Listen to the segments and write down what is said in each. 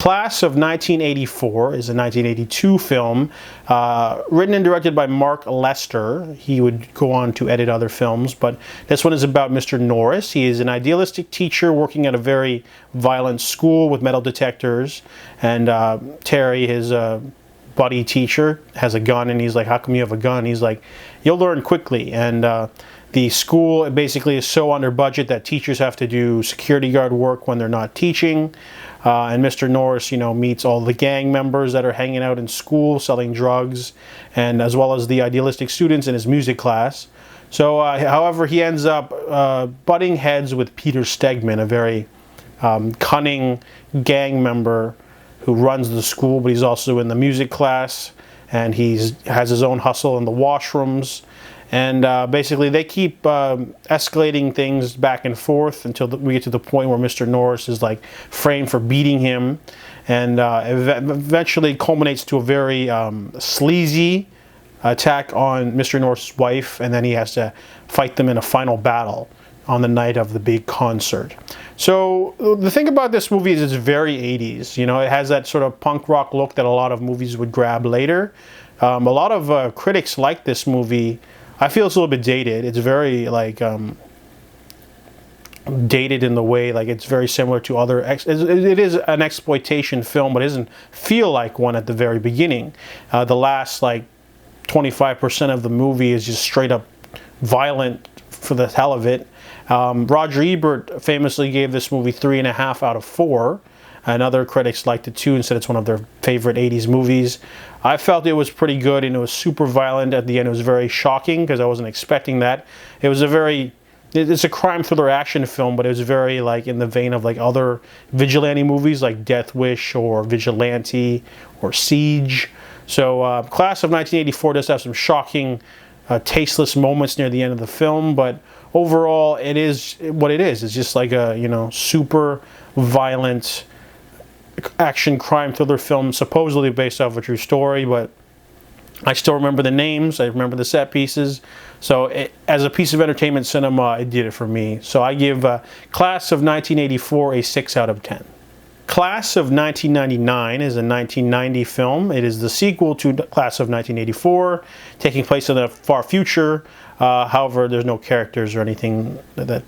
Class of 1984 is a 1982 film written and directed by Mark Lester. He would go on to edit other films, but this one is about Mr. Norris. He is an idealistic teacher working at a very violent school with metal detectors, and Terry, his buddy teacher, has a gun, and he's like, "How come you have a gun?" He's like, "You'll learn quickly." And the school basically is so under budget that teachers have to do security guard work when they're not teaching. And Mr. Norris, meets all the gang members that are hanging out in school selling drugs, and as well as the idealistic students in his music class. So, however, he ends up butting heads with Peter Stegman, a very cunning gang member who runs the school, but he's also in the music class, and has his own hustle in the washrooms. And basically they keep escalating things back and forth until we get to the point where Mr. Norris is like framed for beating him, and eventually culminates to a very sleazy attack on Mr. Norris' wife, and then he has to fight them in a final battle on the night of the big concert. So the thing about this movie is it's very 80s. It has that sort of punk rock look that a lot of movies would grab later. A lot of critics like this movie. I feel it's a little bit dated. It's very dated in the way it's very similar to other. It is an exploitation film, but it doesn't feel like one at the very beginning. The last 25% of the movie is just straight up violent for the hell of it. Roger Ebert famously gave this movie 3.5 out of 4. And other critics liked it too and said it's one of their favorite 80s movies. I felt it was pretty good, and it was super violent at the end. It was very shocking because I wasn't expecting that. It's a crime thriller action film, but it was very in the vein of other vigilante movies like Death Wish or Vigilante or Siege. So Class of 1984 does have some shocking, tasteless moments near the end of the film, but overall it is what it is. It's just like a super violent action crime thriller film, supposedly based off a true story, but I still remember the names, I remember the set pieces. So as a piece of entertainment cinema, it did it for me. So I give Class of 1984 a 6 out of 10. Class of 1999 is a 1990 film. It is the sequel to Class of 1984, taking place in the far future. However, there's no characters or anything that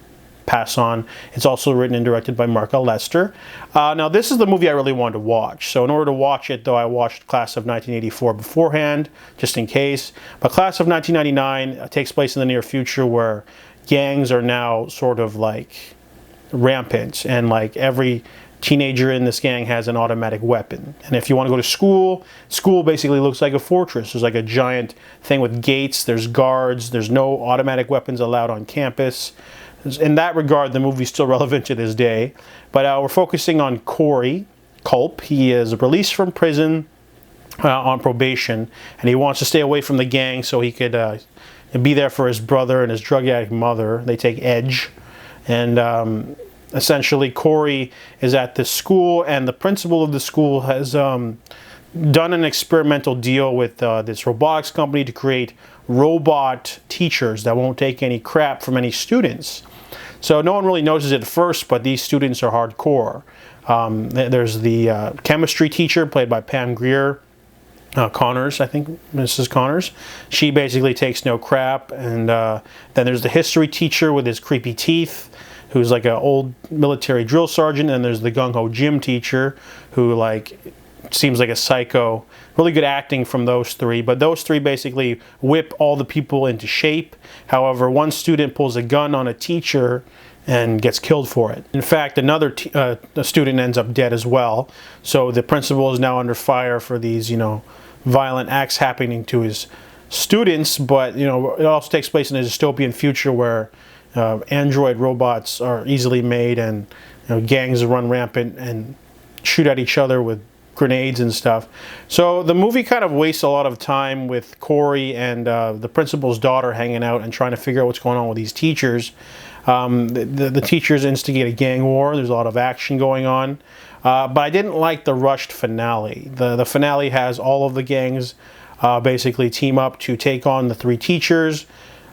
pass on. It's also written and directed by Mark Lester. Now, this is the movie I really wanted to watch. So in order to watch it, though, I watched Class of 1984 beforehand, just in case. But Class of 1999 takes place in the near future, where gangs are now sort of rampant, and every teenager in this gang has an automatic weapon. And if you want to go to school basically looks like a fortress. There's a giant thing with gates, there's guards, there's no automatic weapons allowed on campus. In that regard, the movie's still relevant to this day. But we're focusing on Corey Culp. He is released from prison on probation, and he wants to stay away from the gang so he could be there for his brother and his drug addict mother. They take edge. And essentially, Corey is at this school, and the principal of the school has done an experimental deal with this robotics company to create robot teachers that won't take any crap from any students. So no one really notices it at first, but these students are hardcore. There's the chemistry teacher, played by Pam Grier Connors, I think, Mrs. Connors. She basically takes no crap. And then there's the history teacher with his creepy teeth, who's an old military drill sergeant. And there's the gung-ho gym teacher, who seems like a psycho. Really good acting from those three, but those three basically whip all the people into shape. However, one student pulls a gun on a teacher and gets killed for it. In fact, another student ends up dead as well. So the principal is now under fire for these, violent acts happening to his students. But it also takes place in a dystopian future where android robots are easily made, and gangs run rampant and shoot at each other with grenades and stuff. So the movie kind of wastes a lot of time with Corey and the principal's daughter hanging out and trying to figure out what's going on with these teachers. The teachers instigate a gang war. There's a lot of action going on. But I didn't like the rushed finale. The finale has all of the gangs basically team up to take on the 3 teachers.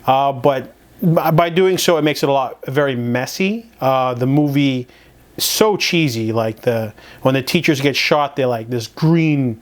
But by doing so, it makes it very messy. The movie so cheesy. Like when the teachers get shot, they're like this green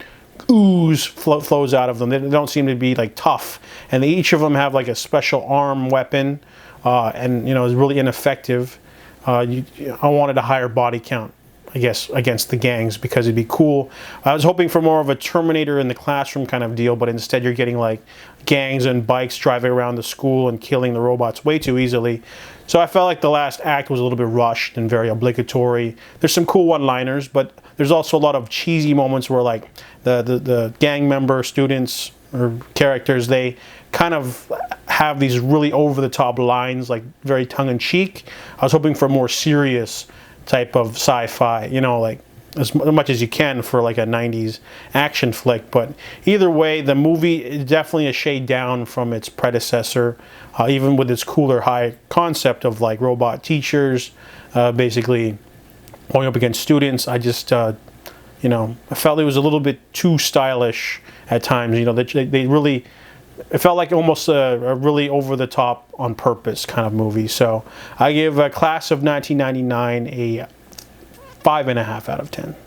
ooze flows out of them. They don't seem to be like tough, and each of them have like a special arm weapon, and is really ineffective. I wanted a higher body count, I guess, against the gangs, because it'd be cool. I was hoping for more of a Terminator in the classroom kind of deal, but instead you're getting like gangs and bikes driving around the school and killing the robots way too easily. So I felt like the last act was a little bit rushed and very obligatory. There's some cool one-liners, but there's also a lot of cheesy moments where like the gang member students or characters, they kind of have these really over-the-top lines, like very tongue-in-cheek. I was hoping for more serious type of sci-fi, like as much as you can for like a 90s action flick. But either way, the movie is definitely a shade down from its predecessor, even with its cooler high concept of like robot teachers basically going up against students. I just I felt it was a little bit too stylish at times. They really, it felt like almost a really over-the-top on purpose kind of movie. So I give Class of 1999 a 5.5 out of 10.